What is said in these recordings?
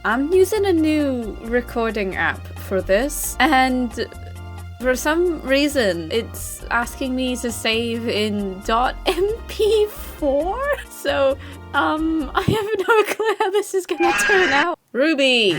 I'm using a new recording app for this, and for some reason it's asking me to save in .mp4, so I have no clue how this is gonna turn out. RWBY!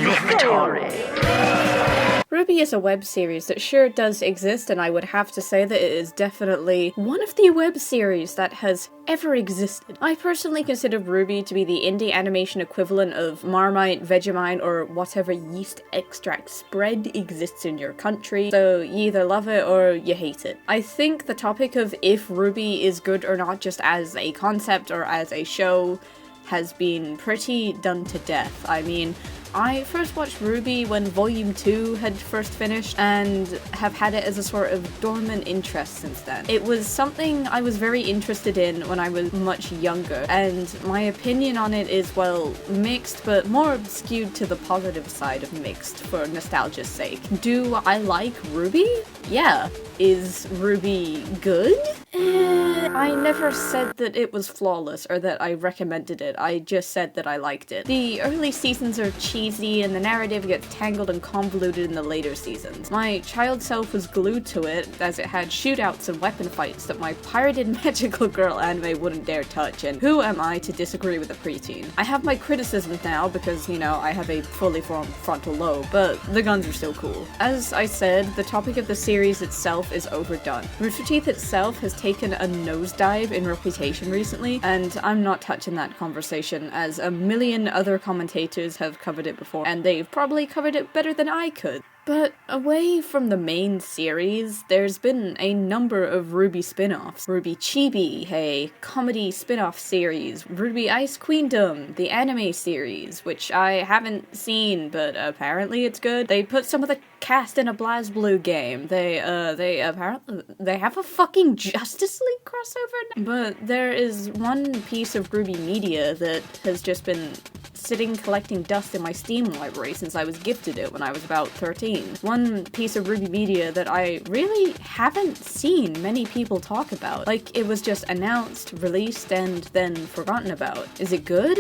RWBY is a web series that sure does exist, and I would have to say that it is definitely one of the web series that has ever existed. I personally consider RWBY to be the indie animation equivalent of Marmite, Vegemite, or whatever yeast extract spread exists in your country, so you either love it or you hate it. I think the topic of if RWBY is good or not just as a concept or as a show has been pretty done to death. I mean, I first watched RWBY when Volume 2 had first finished, and have had it as a sort of dormant interest since then. It was something I was very interested in when I was much younger, and my opinion on it is, well, mixed, but more skewed to the positive side of mixed for nostalgia's sake. Do I like RWBY? Yeah. Is RWBY good? I never said that it was flawless or that I recommended it, I just said that I liked it. The early seasons are cheesy and the narrative gets tangled and convoluted in the later seasons. My child self was glued to it as it had shootouts and weapon fights that my pirated magical girl anime wouldn't dare touch, and who am I to disagree with a preteen? I have my criticisms now because, you know, I have a fully formed frontal lobe, but the guns are still cool. As I said, the topic of the series itself is overdone. Rooster Teeth itself has taken a nosedive in reputation recently, and I'm not touching that conversation as a million other commentators have covered it before, and they've probably covered it better than I could. But away from the main series, there's been a number of RWBY spin-offs. RWBY Chibi, a comedy spin-off series. RWBY Ice Queendom, the anime series, which I haven't seen, but apparently it's good. They put some of the cast in a BlazBlue game. They have a fucking Justice League crossover now. But there is one piece of RWBY media that has just been sitting collecting dust in my Steam library since I was gifted it when I was about 13. One piece of RWBY media that I really haven't seen many people talk about. Like, it was just announced, released, and then forgotten about. Is it good?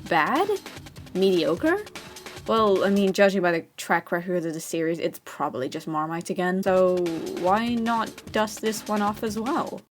Bad? Mediocre? Well, I mean, judging by the track record of the series, it's probably just Marmite again, so why not dust this one off as well?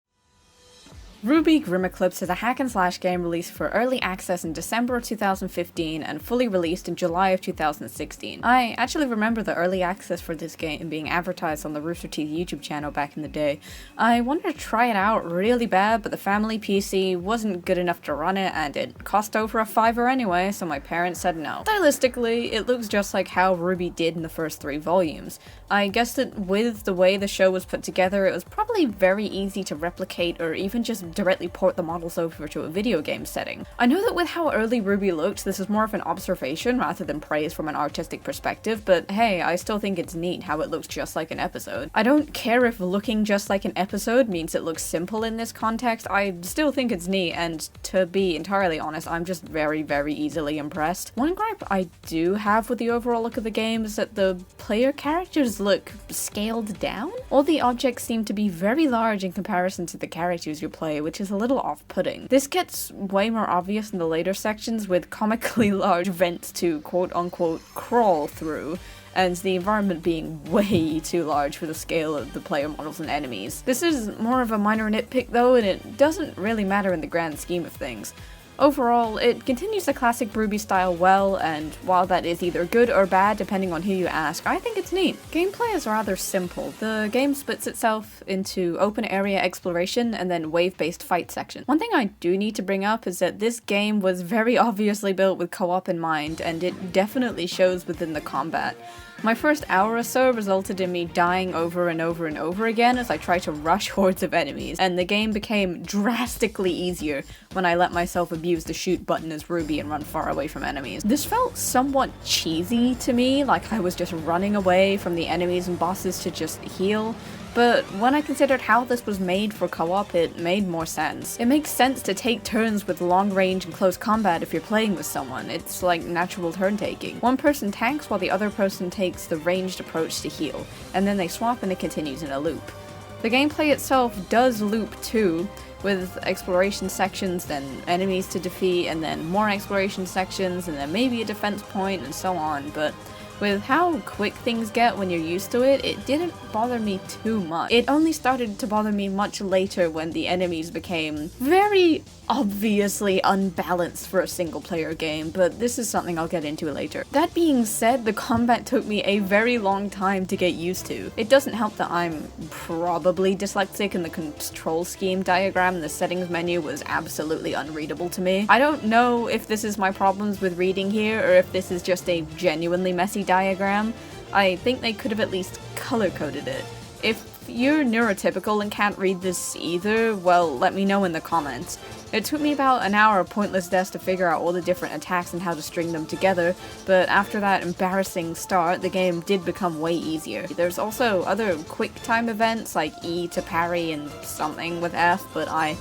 RWBY Grimm Eclipse is a hack-and-slash game released for early access in December of 2015 and fully released in July of 2016. I actually remember the early access for this game being advertised on the Rooster Teeth YouTube channel back in the day. I wanted to try it out really bad, but the family PC wasn't good enough to run it, and it cost over a $5 anyway, so my parents said no. Stylistically, it looks just like how RWBY did in the first 3 volumes. I guess that with the way the show was put together, it was probably very easy to replicate or even just directly port the models over to a video game setting. I know that with how early RWBY looked, this is more of an observation rather than praise from an artistic perspective, but hey, I still think it's neat how it looks just like an episode. I don't care if looking just like an episode means it looks simple in this context, I still think it's neat, and to be entirely honest, I'm just very, very easily impressed. One gripe I do have with the overall look of the game is that the player characters look scaled down. All the objects seem to be very large in comparison to the characters you play, which is a little off-putting. This gets way more obvious in the later sections with comically large vents to quote-unquote crawl through, and the environment being way too large for the scale of the player models and enemies. This is more of a minor nitpick though, and it doesn't really matter in the grand scheme of things. Overall, it continues the classic RWBY style well, and while that is either good or bad depending on who you ask, I think it's neat. Gameplay is rather simple. The game splits itself into open area exploration and then wave-based fight section. One thing I do need to bring up is that this game was very obviously built with co-op in mind, and it definitely shows within the combat. My first hour or so resulted in me dying over and over and over again as I tried to rush hordes of enemies, and the game became drastically easier when I let myself abuse the shoot button as RWBY and run far away from enemies. This felt somewhat cheesy to me, like I was just running away from the enemies and bosses to just heal. But when I considered how this was made for co-op, it made more sense. It makes sense to take turns with long range and close combat if you're playing with someone. It's like natural turn taking. One person tanks while the other person takes the ranged approach to heal, and then they swap and it continues in a loop. The gameplay itself does loop too, with exploration sections, then enemies to defeat, and then more exploration sections, and then maybe a defense point, and so on, but with how quick things get when you're used to it, it didn't bother me too much. It only started to bother me much later when the enemies became very obviously unbalanced for a single player game, but this is something I'll get into later. That being said, the combat took me a very long time to get used to. It doesn't help that I'm probably dyslexic and the control scheme diagram in the settings menu was absolutely unreadable to me. I don't know if this is my problems with reading here or if this is just a genuinely messy diagram. I think they could have at least color-coded it. If you're neurotypical and can't read this either, well, let me know in the comments. It took me about an hour of pointless deaths to figure out all the different attacks and how to string them together, but after that embarrassing start, the game did become way easier. There's also other quick time events like E to parry and something with F, but I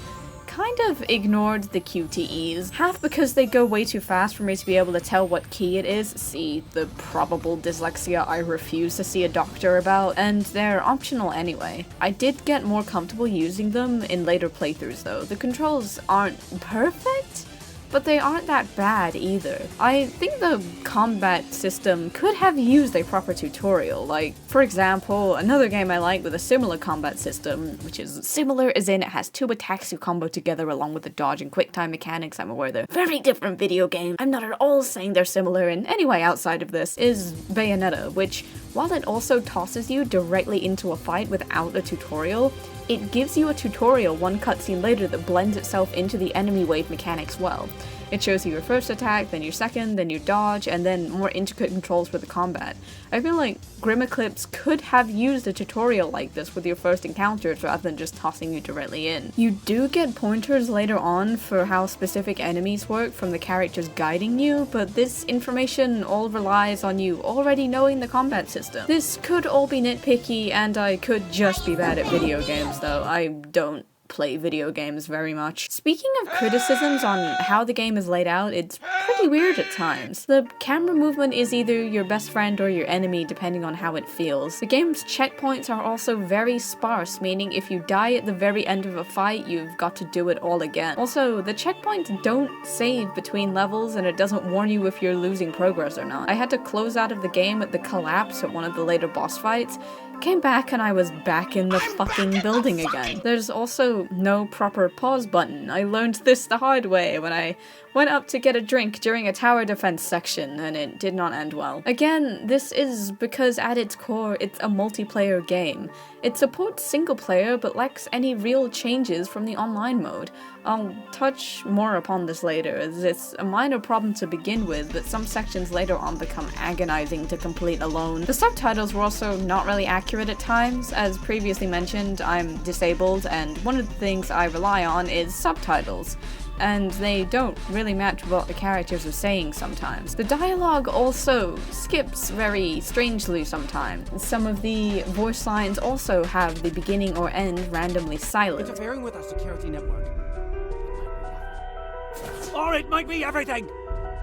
kind of ignored the QTEs, half because they go way too fast for me to be able to tell what key it is, see the probable dyslexia I refuse to see a doctor about, and they're optional anyway. I did get more comfortable using them in later playthroughs though. The controls aren't perfect, but they aren't that bad either. I think the combat system could have used a proper tutorial, like, for example, another game I like with a similar combat system, which is similar as in it has two attacks you combo together along with the dodge and quick time mechanics. I'm aware they're very different video games. I'm not at all saying they're similar in any way outside of this, is Bayonetta, which, while it also tosses you directly into a fight without a tutorial, it gives you a tutorial one cutscene later that blends itself into the enemy wave mechanics well. It shows you your first attack, then your second, then your dodge, and then more intricate controls for the combat. I feel like Grimm Eclipse could have used a tutorial like this with your first encounters rather than just tossing you directly in. You do get pointers later on for how specific enemies work from the characters guiding you, but this information all relies on you already knowing the combat system. This could all be nitpicky, and I could just be bad at video games though. I don't play video games very much. Speaking of criticisms on how the game is laid out, it's pretty weird at times. The camera movement is either your best friend or your enemy depending on how it feels. The game's checkpoints are also very sparse, meaning if you die at the very end of a fight, you've got to do it all again. Also, the checkpoints don't save between levels and it doesn't warn you if you're losing progress or not. I had to close out of the game at the collapse at one of the later boss fights, came back and I was back in the fucking building again. There's also no proper pause button. I learned this the hard way when I went up to get a drink during a tower defense section, and it did not end well. Again, this is because at its core, it's a multiplayer game. It supports single player, but lacks any real changes from the online mode. I'll touch more upon this later, as it's a minor problem to begin with, but some sections later on become agonizing to complete alone. The subtitles were also not really accurate at times. As previously mentioned, I'm disabled, and one of the things I rely on is subtitles, and they don't really match what the characters are saying sometimes. The dialogue also skips very strangely sometimes. Some of the voice lines also have the beginning or end randomly silent. Interfering with our security network. Or it might be everything!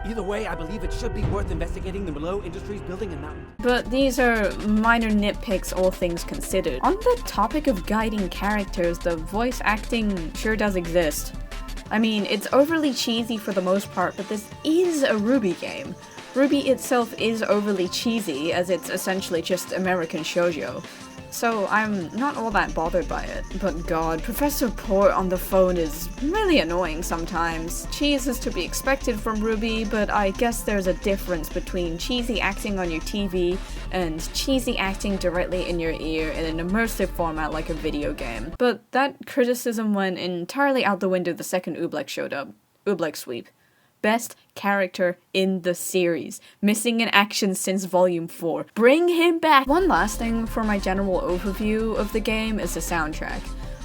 Either way, I believe it should be worth investigating the Merlot Industries building in Mountain. But these are minor nitpicks, all things considered. On the topic of guiding characters, the voice acting sure does exist. I mean, it's overly cheesy for the most part, but this is a RWBY game. RWBY itself is overly cheesy, as it's essentially just American shoujo. So I'm not all that bothered by it. But god, Professor Port on the phone is really annoying sometimes. Cheese is to be expected from RWBY, but I guess there's a difference between cheesy acting on your TV and cheesy acting directly in your ear in an immersive format like a video game. But that criticism went entirely out the window the second Oobleck showed up. Oobleck Sweep. Best character in the series. Missing in action since Volume 4. Bring him back! One last thing for my general overview of the game is the soundtrack.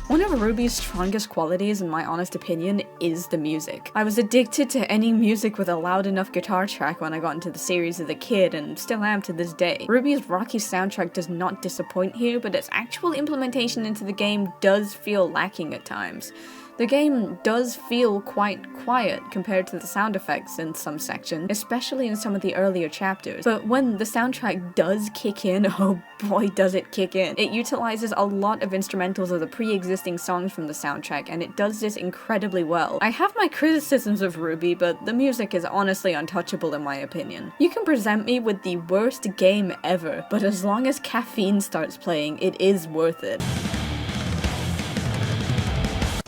One of RWBY's strongest qualities, in my honest opinion, is the music. I was addicted to any music with a loud enough guitar track when I got into the series as a kid, and still am to this day. RWBY's rocky soundtrack does not disappoint here, but its actual implementation into the game does feel lacking at times. The game does feel quite quiet compared to the sound effects in some sections, especially in some of the earlier chapters, but when the soundtrack does kick in, oh boy does it kick in. It utilizes a lot of instrumentals of the pre-existing songs from the soundtrack, and it does this incredibly well. I have my criticisms of RWBY, but the music is honestly untouchable in my opinion. You can present me with the worst game ever, but as long as caffeine starts playing, it is worth it.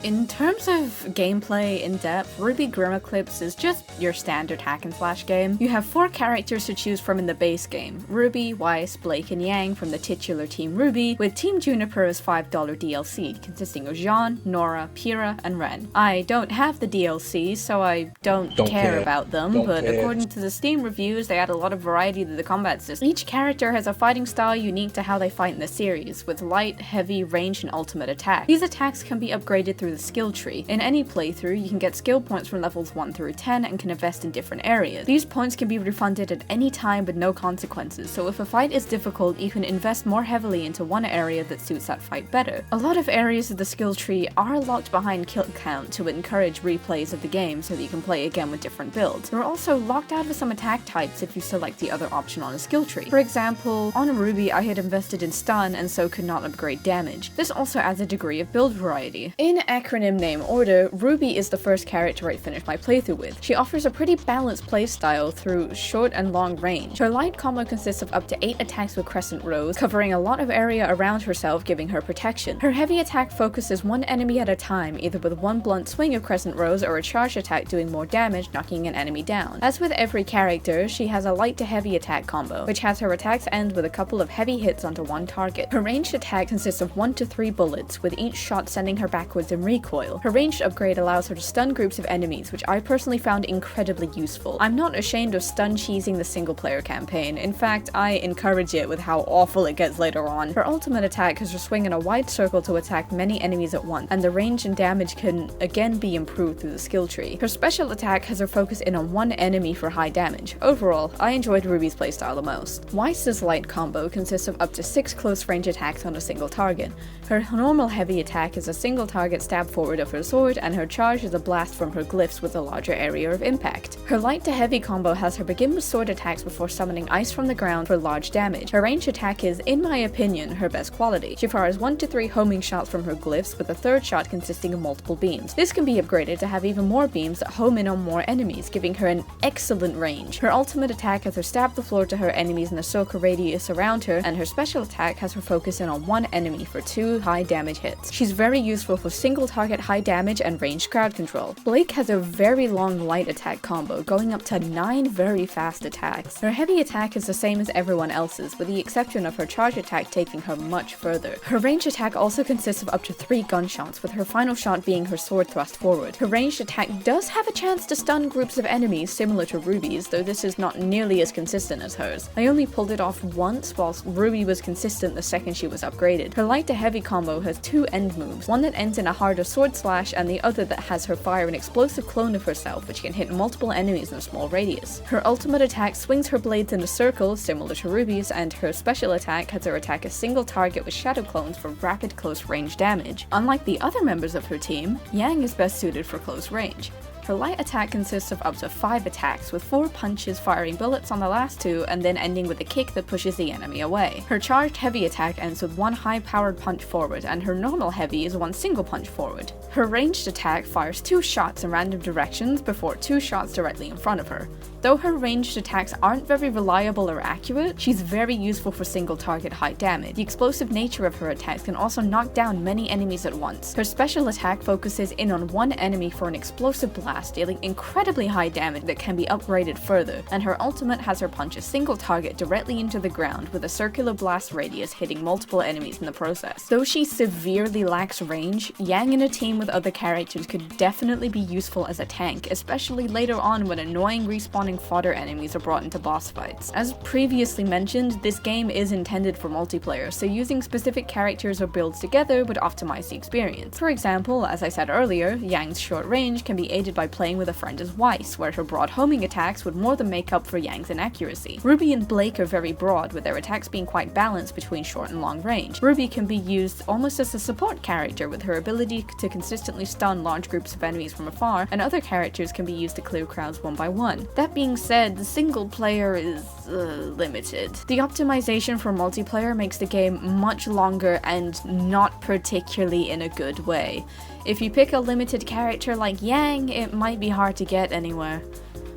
In terms of gameplay in depth, RWBY Grimm Eclipse is just your standard hack and slash game. You have 4 characters to choose from in the base game: Ruby, Weiss, Blake, and Yang from the titular Team RWBY, with Team Juniper as $5 DLC, consisting of Jean, Nora, Pyrrha, and Ren. I don't have the DLC, so I don't care about them, but according to the Steam reviews, they add a lot of variety to the combat system. Each character has a fighting style unique to how they fight in the series, with light, heavy, range, and ultimate attack. These attacks can be upgraded through the skill tree. In any playthrough, you can get skill points from levels 1 through 10 and can invest in different areas. These points can be refunded at any time with no consequences, so if a fight is difficult, you can invest more heavily into one area that suits that fight better. A lot of areas of the skill tree are locked behind kill count to encourage replays of the game so that you can play again with different builds. You're also locked out of some attack types if you select the other option on a skill tree. For example, on RWBY I had invested in stun and so could not upgrade damage. This also adds a degree of build variety. In acronym name order, RWBY is the first character I finished my playthrough with. She offers a pretty balanced playstyle through short and long range. Her light combo consists of up to 8 attacks with crescent rows, covering a lot of area around herself, giving her protection. Her heavy attack focuses one enemy at a time, either with one blunt swing of crescent rows or a charge attack doing more damage, knocking an enemy down. As with every character, she has a light to heavy attack combo, which has her attacks end with a couple of heavy hits onto one target. Her ranged attack consists of 1 to 3 bullets, with each shot sending her backwards in recoil. Her ranged upgrade allows her to stun groups of enemies, which I personally found incredibly useful. I'm not ashamed of stun cheesing the single player campaign. In fact, I encourage it with how awful it gets later on. Her ultimate attack has her swing in a wide circle to attack many enemies at once, and the range and damage can again be improved through the skill tree. Her special attack has her focus in on one enemy for high damage. Overall, I enjoyed RWBY's playstyle the most. Weiss's light combo consists of up to 6 close range attacks on a single target. Her normal heavy attack is a single target stab forward of her sword, and her charge is a blast from her glyphs with a larger area of impact. Her light to heavy combo has her begin with sword attacks before summoning ice from the ground for large damage. Her range attack is, in my opinion, her best quality. She fires 1 to 3 homing shots from her glyphs, with a third shot consisting of multiple beams. This can be upgraded to have even more beams that home in on more enemies, giving her an excellent range. Her ultimate attack has her stab the floor to her enemies in a circle radius around her, and her special attack has her focus in on one enemy for 2 high damage hits. She's very useful for single target high damage and ranged crowd control. Blake has a very long light attack combo, going up to 9 very fast attacks. Her heavy attack is the same as everyone else's, with the exception of her charge attack taking her much further. Her range attack also consists of up to 3 gunshots, with her final shot being her sword thrust forward. Her ranged attack does have a chance to stun groups of enemies similar to RWBY's, though this is not nearly as consistent as hers. I only pulled it off once, whilst RWBY was consistent the second she was upgraded. Her light to heavy combo has 2 end moves, one that ends in a harder sword slash and the other that has her fire an explosive clone of herself which can hit multiple enemies in a small radius. Her ultimate attack swings her blades in a circle similar to RWBY's, and her special attack has her attack a single target with shadow clones for rapid close range damage. Unlike the other members of her team, Yang is best suited for close range. Her light attack consists of up to 5 attacks, with 4 punches firing bullets on the last 2 and then ending with a kick that pushes the enemy away. Her charged heavy attack ends with 1 high-powered punch forward, and her normal heavy is 1 single punch forward. Her ranged attack fires 2 shots in random directions before 2 shots directly in front of her. Though her ranged attacks aren't very reliable or accurate, she's very useful for single target high damage. The explosive nature of her attacks can also knock down many enemies at once. Her special attack focuses in on one enemy for an explosive blast, dealing incredibly high damage that can be upgraded further, and her ultimate has her punch a single target directly into the ground with a circular blast radius hitting multiple enemies in the process. Though she severely lacks range, Yang in a team with other characters could definitely be useful as a tank, especially later on when annoying respawning cannon fodder enemies are brought into boss fights. As previously mentioned, this game is intended for multiplayer, so using specific characters or builds together would optimize the experience. For example, as I said earlier, Yang's short range can be aided by playing with a friend as Weiss, where her broad homing attacks would more than make up for Yang's inaccuracy. RWBY and Blake are very broad, with their attacks being quite balanced between short and long range. RWBY can be used almost as a support character, with her ability to consistently stun large groups of enemies from afar, and other characters can be used to clear crowds one by one. That being said, the single player is limited. The optimization for multiplayer makes the game much longer and not particularly in a good way. If you pick a limited character like Yang, it might be hard to get anywhere.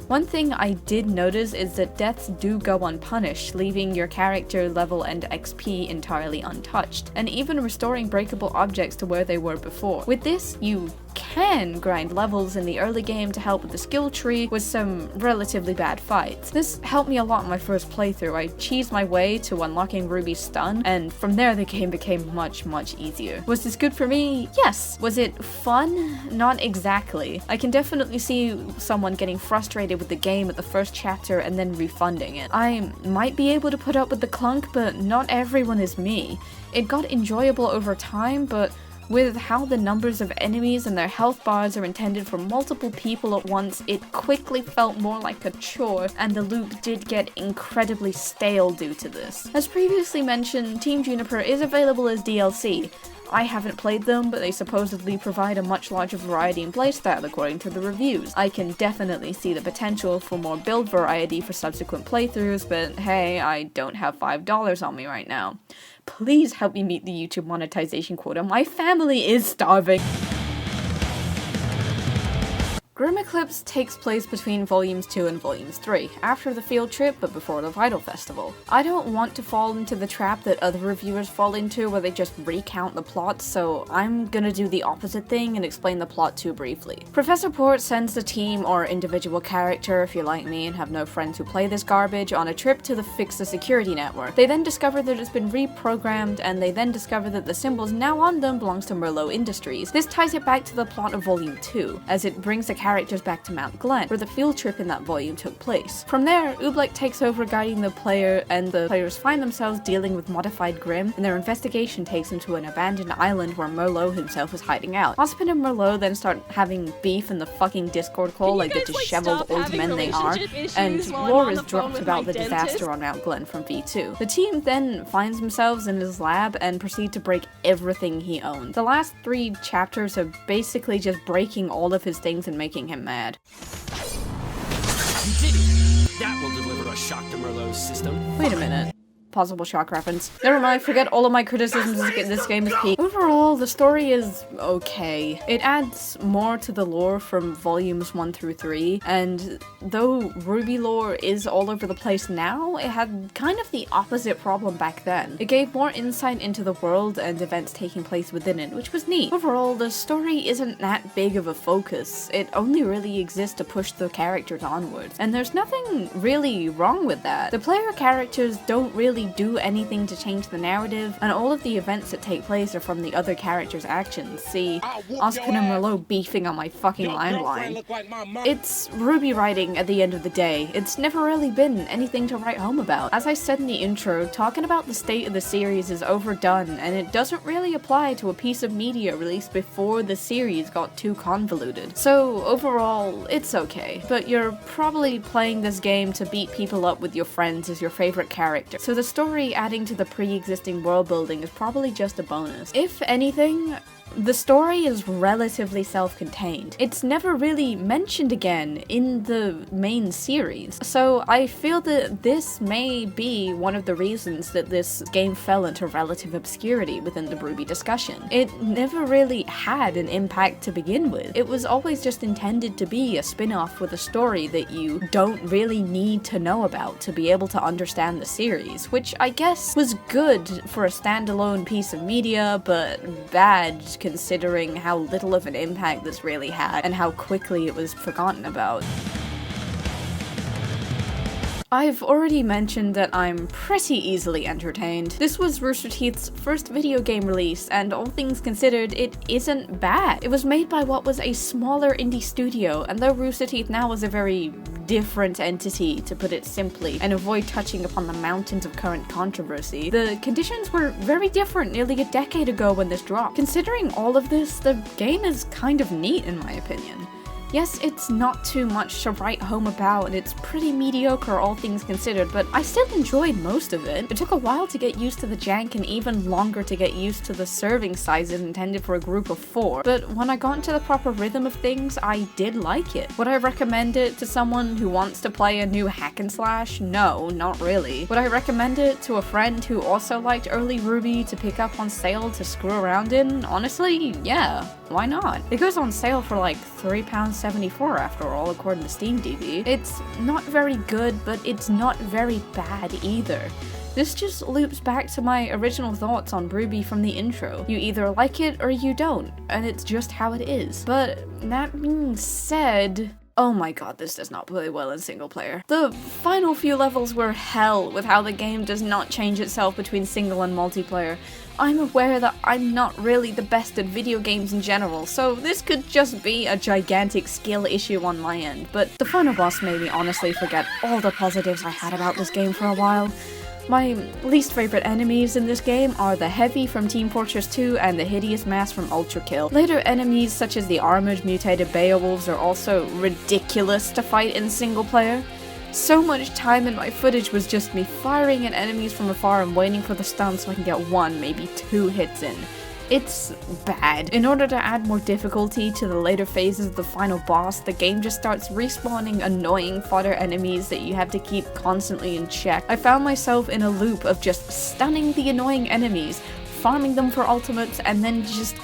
One thing I did notice is that deaths do go unpunished, leaving your character level and XP entirely untouched, and even restoring breakable objects to where they were before. With this, you can grind levels in the early game to help with the skill tree with some relatively bad fights. This helped me a lot in my first playthrough. I cheesed my way to unlocking Ruby's stun, and from there the game became much easier. Was this good for me? Yes. Was it fun? Not exactly. I can definitely see someone getting frustrated with the game at the first chapter and then refunding it. I might be able to put up with the clunk, but not everyone is me. It got enjoyable over time, but with how the numbers of enemies and their health bars are intended for multiple people at once, it quickly felt more like a chore, and the loop did get incredibly stale due to this. As previously mentioned, Team Juniper is available as DLC. I haven't played them, but they supposedly provide a much larger variety in playstyle according to the reviews. I can definitely see the potential for more build variety for subsequent playthroughs, but hey, I don't have $5 on me right now. Please help me meet the YouTube monetization quota. My family is starving. Grimm Eclipse takes place between Volumes 2 and Volumes 3, after the field trip but before the Vital Festival. I don't want to fall into the trap that other reviewers fall into where they just recount the plot, so I'm gonna do the opposite thing and explain the plot too briefly. Professor Port sends the team, or individual character if you're like me and have no friends who play this garbage, on a trip to fix the security network. They then discover that it's been reprogrammed, and they then discover that the symbols now on them belongs to Merlot Industries. This ties it back to the plot of Volume 2, as it brings the characters back to Mount Glen, where the field trip in that volume took place. From there, Oobleck takes over guiding the player, and the players find themselves dealing with modified Grimm, and their investigation takes them to an abandoned island where Merlot himself is hiding out. Ozpin and Merlot then start having beef in the fucking Discord call like the disheveled old men they are, and lore is dropped about the disaster on Mount Glen from V2. The team then finds themselves in his lab and proceed to break everything he owns. The last 3 chapters are basically just breaking all of his things and making him mad. You did it! That will deliver a shock to Merlot's system. Wait a minute. Possible shock reference. Never mind, forget all of my criticisms, this game is peak. Overall, the story is okay. It adds more to the lore from volumes 1 through 3, and though RWBY lore is all over the place now, it had kind of the opposite problem back then. It gave more insight into the world and events taking place within it, which was neat. Overall, the story isn't that big of a focus. It only really exists to push the characters onwards, and there's nothing really wrong with that. The player characters don't really do anything to change the narrative, and all of the events that take place are from the other characters' actions. See, Ozpin and Merlot beefing on my fucking landline. It's RWBY writing at the end of the day. It's never really been anything to write home about. As I said in the intro, talking about the state of the series is overdone, and it doesn't really apply to a piece of media released before the series got too convoluted. So overall, it's okay. But you're probably playing this game to beat people up with your friends as your favorite character. So the story adding to the pre-existing world building is probably just a bonus. If anything, the story is relatively self-contained. It's never really mentioned again in the main series, so I feel that this may be one of the reasons that this game fell into relative obscurity within the RWBY discussion. It never really had an impact to begin with. It was always just intended to be a spin-off with a story that you don't really need to know about to be able to understand the series, which I guess was good for a standalone piece of media, but bad considering how little of an impact this really had and how quickly it was forgotten about. I've already mentioned that I'm pretty easily entertained. This was Rooster Teeth's first video game release, and all things considered, it isn't bad. It was made by what was a smaller indie studio, and though Rooster Teeth now is a very different entity, to put it simply, and avoid touching upon the mountains of current controversy, the conditions were very different nearly a decade ago when this dropped. Considering all of this, the game is kind of neat in my opinion. Yes, it's not too much to write home about, and it's pretty mediocre all things considered, but I still enjoyed most of it. It took a while to get used to the jank and even longer to get used to the serving sizes intended for a group of 4, but when I got into the proper rhythm of things, I did like it. Would I recommend it to someone who wants to play a new hack and slash? No, not really. Would I recommend it to a friend who also liked early RWBY to pick up on sale to screw around in? Honestly, yeah, why not? It goes on sale for like £3.74 after all, according to Steam DB. It's not very good, but it's not very bad either. This just loops back to my original thoughts on RWBY from the intro. You either like it or you don't, and it's just how it is. But that being said, oh my god, this does not play well in single player. The final few levels were hell with how the game does not change itself between single and multiplayer. I'm aware that I'm not really the best at video games in general, so this could just be a gigantic skill issue on my end, but the final boss made me honestly forget all the positives I had about this game for a while. My least favorite enemies in this game are the Heavy from Team Fortress 2 and the Hideous Mass from Ultra Kill. Later enemies such as the armored mutated Beowulfs are also ridiculous to fight in single player. So much time in my footage was just me firing at enemies from afar and waiting for the stun so I can get 1, maybe 2 hits in. It's bad. In order to add more difficulty to the later phases of the final boss, the game just starts respawning annoying fodder enemies that you have to keep constantly in check. I found myself in a loop of just stunning the annoying enemies, farming them for ultimates, and then just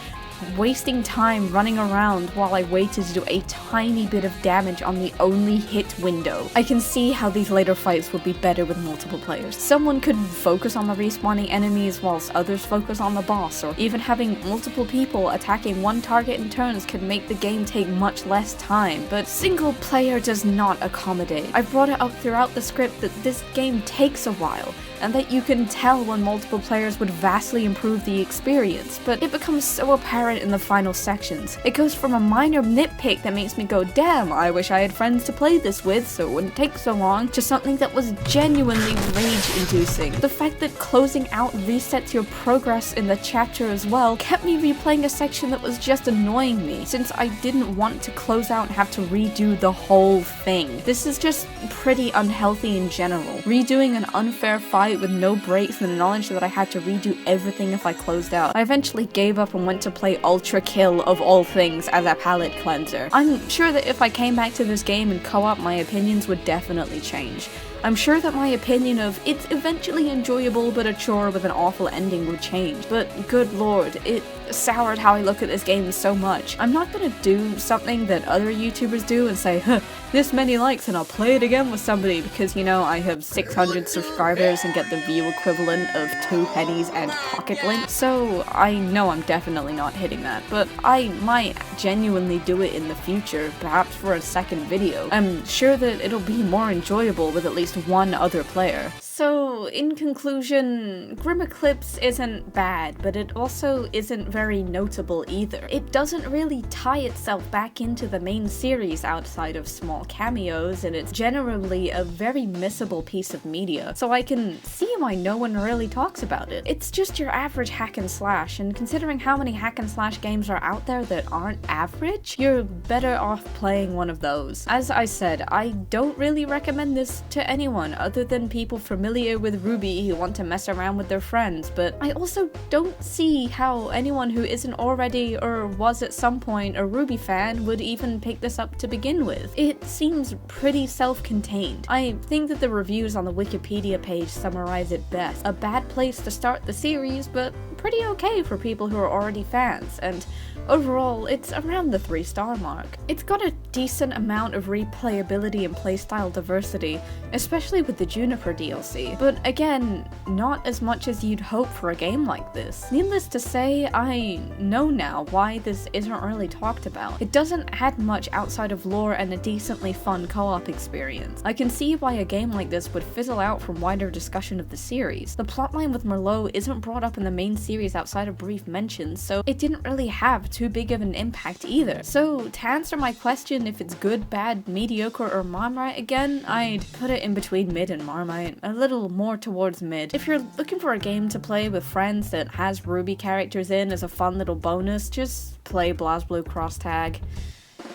wasting time running around while I waited to do a tiny bit of damage on the only hit window. I can see how these later fights would be better with multiple players. Someone could focus on the respawning enemies whilst others focus on the boss, or even having multiple people attacking one target in turns could make the game take much less time, but single player does not accommodate. I've brought it up throughout the script that this game takes a while, and that you can tell when multiple players would vastly improve the experience, but it becomes so apparent in the final sections. It goes from a minor nitpick that makes me go, damn, I wish I had friends to play this with so it wouldn't take so long, to something that was genuinely rage-inducing. The fact that closing out resets your progress in the chapter as well kept me replaying a section that was just annoying me, since I didn't want to close out and have to redo the whole thing. This is just pretty unhealthy in general. Redoing an unfair fight with no breaks and the knowledge that I had to redo everything if I closed out. I eventually gave up and went to play Ultra Kill of all things as a palate cleanser. I'm sure that if I came back to this game in co-op, my opinions would definitely change. I'm sure that my opinion of it's eventually enjoyable but a chore with an awful ending would change, but good lord, it soured how I look at this game so much. I'm not gonna do something that other YouTubers do and say, huh, this many likes and I'll play it again with somebody because, you know, I have 600 subscribers and get the view equivalent of 2 pennies and pocket lint, so I know I'm definitely not hitting that, but I might genuinely do it in the future, perhaps for a second video. I'm sure that it'll be more enjoyable with at least one other player. So, in conclusion, Grimm Eclipse isn't bad, but it also isn't very notable either. It doesn't really tie itself back into the main series outside of small cameos, and it's generally a very missable piece of media, so I can see why no one really talks about it. It's just your average hack and slash, and considering how many hack and slash games are out there that aren't average, you're better off playing one of those. As I said, I don't really recommend this to anyone other than people familiar with RWBY who want to mess around with their friends, but I also don't see how anyone who isn't already or was at some point a RWBY fan would even pick this up to begin with. It seems pretty self-contained. I think that the reviews on the Wikipedia page summarize it best. A bad place to start the series, but pretty okay for people who are already fans, and overall, it's around the 3-star mark. It's got a decent amount of replayability and playstyle diversity, especially with the Juniper DLC, but again, not as much as you'd hope for a game like this. Needless to say, I know now why this isn't really talked about. It doesn't add much outside of lore and a decently fun co-op experience. I can see why a game like this would fizzle out from wider discussion of the series. The plotline with Merlot isn't brought up in the main series outside of brief mentions, so it didn't really have too big of an impact either. So to answer my question if it's good, bad, mediocre, or Marmite again, I'd put it in between mid and Marmite, a little more towards mid. If you're looking for a game to play with friends that has RWBY characters in as a fun little bonus, just play BlazBlue Cross Tag.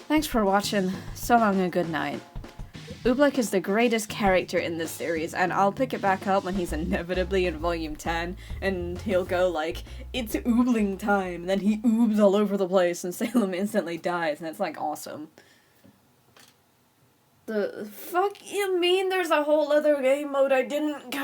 Thanks for watching, so long and good night. Oobleck is the greatest character in this series, and I'll pick it back up when he's inevitably in Volume 10, and he'll go like, "It's oobling time," and then he oobs all over the place and Salem instantly dies, and it's like awesome. The fuck you mean there's a whole other game mode I didn't go